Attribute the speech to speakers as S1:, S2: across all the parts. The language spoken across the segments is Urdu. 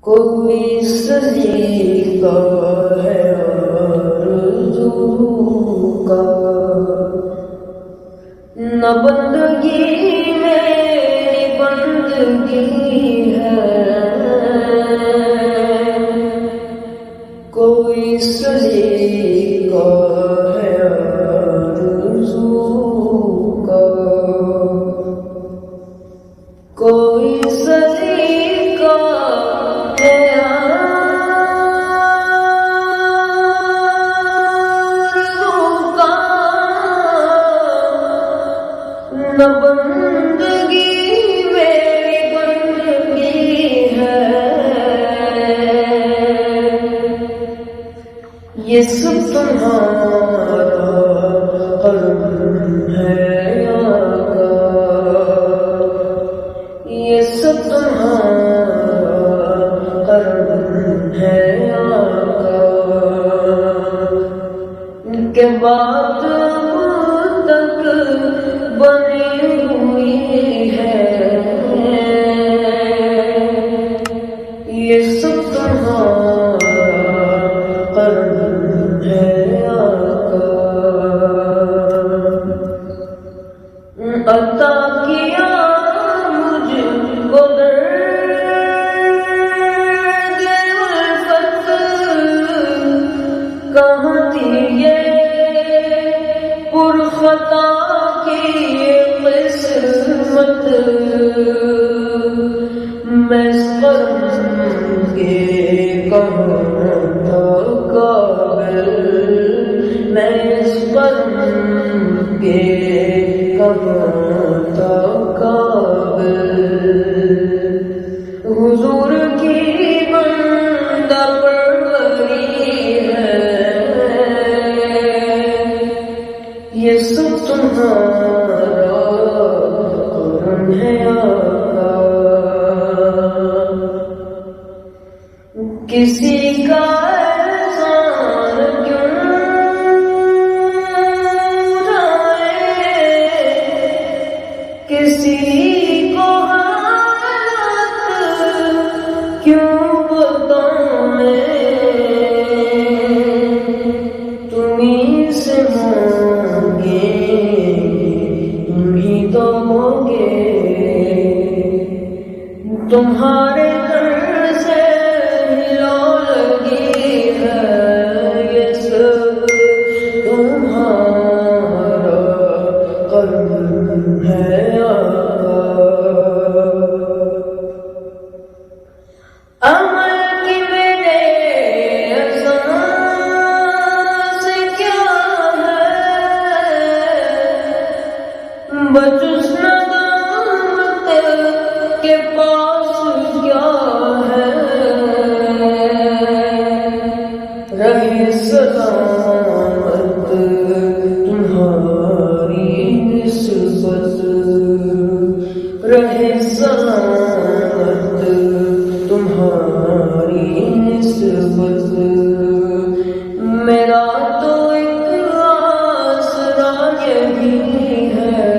S1: کوئی سلیقہ ہے آرزو کا، نہ بندگی میری بندگی ہے، کوئی سلیقہ ہے آرزو کا، کوئی سلیقہ ہے آرزو کا، نہ بندگی میری بندگی ہے، یہ سب تمہارا کرم ہے آقا، یہ سب تمہارا کرم ہے آقا، کہ بات اب تک بنی ہوئی ہے، یہ سب تمہارا کرم ہے آقا، عطا کیا مجھ کو درد الفت، کہاں تھی یہ پرخطا کی قسمت، میں اس کرم کے کہاں تھا قابل، میں اس کرم کے کہاں تھا قابل، حضور کی بندہ پروری ہے، یہ سب تمہارا کرم ہے آقا، کسی کا احسان کیوں جائے، کسی کو حالت کیوں بتائیں، تمہیں سے مانگے تمہیں دو گے، تمہارے در سے ملا لگی ہے، یہ سب تمہارا کرم ہے آقا، عمل کی میرے احسان سے کیا ہے، بجز ندامت کے پاس کیا ہے، رہے سلامت تمہاری نسبت، رہے سلامت تمہاری نسبت، میرا تو ایک آسرا یہی ہے،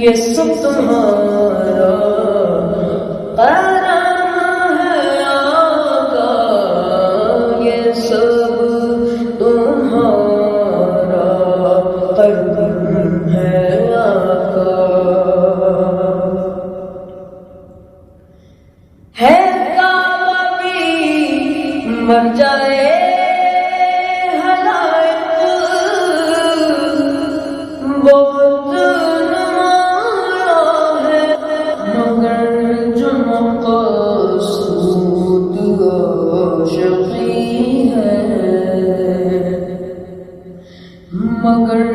S1: یہ سب تمہارا کرم ہے آقا، یہ سب تمہارا کرم ہے آقا، ہے کعبہ بھی مر جائے خلائق، بہت نمایاں ہے، مگر جو مقصود عاشقی ہے، مگر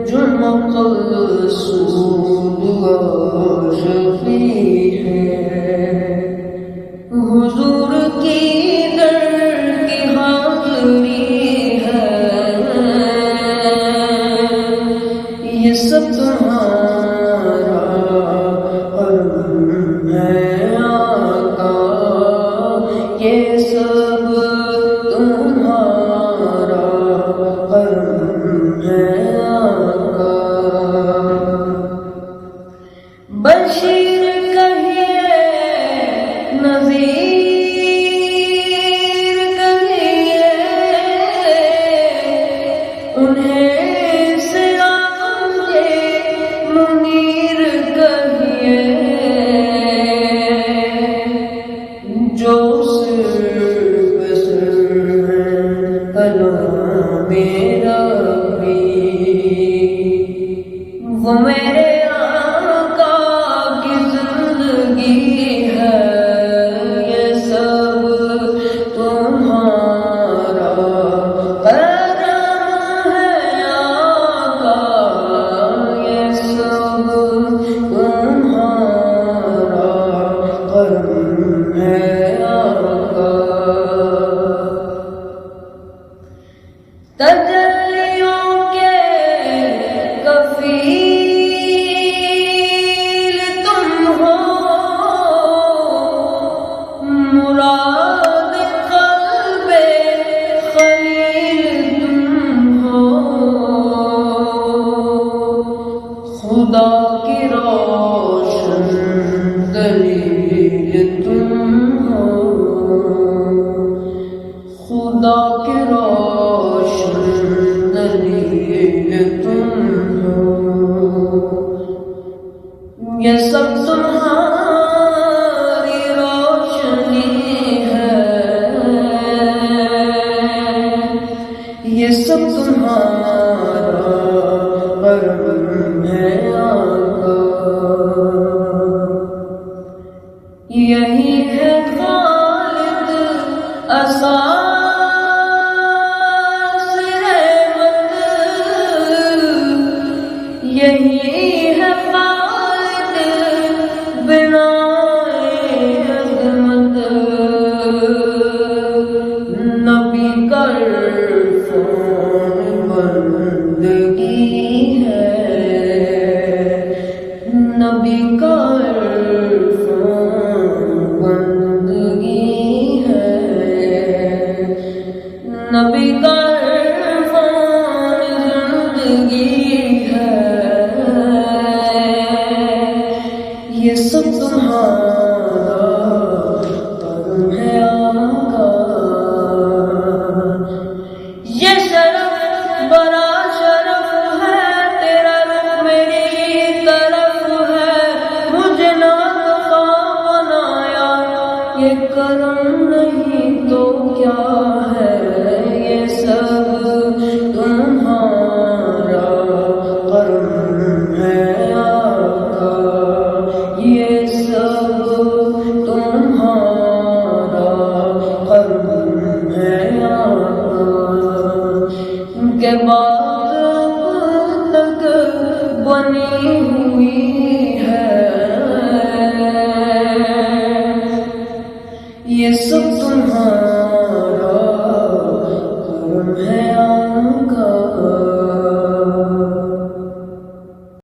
S1: جو مقصود عاشقی ہے، حضور کی در کی حاضری ہے، یہ سب تمہارا کرم ہے آقا، یہ سب تمہارا کرم ہے آقا، بشیر یہی ہے خالد اساس رحمت، یہی ہے خالد بنائے عظمت، نبی کا عرفان بندگی ہے، نبی کا نبی کا عرفان زندگی ہے، یہ سب تمہارا کرم ہے آقا، یہ شرف بڑا شرف ہے، تیرا رخ میری طرف ہے، مجھے ناطقہ بنایا، یہ کرم نہیں تو کیا ہے؟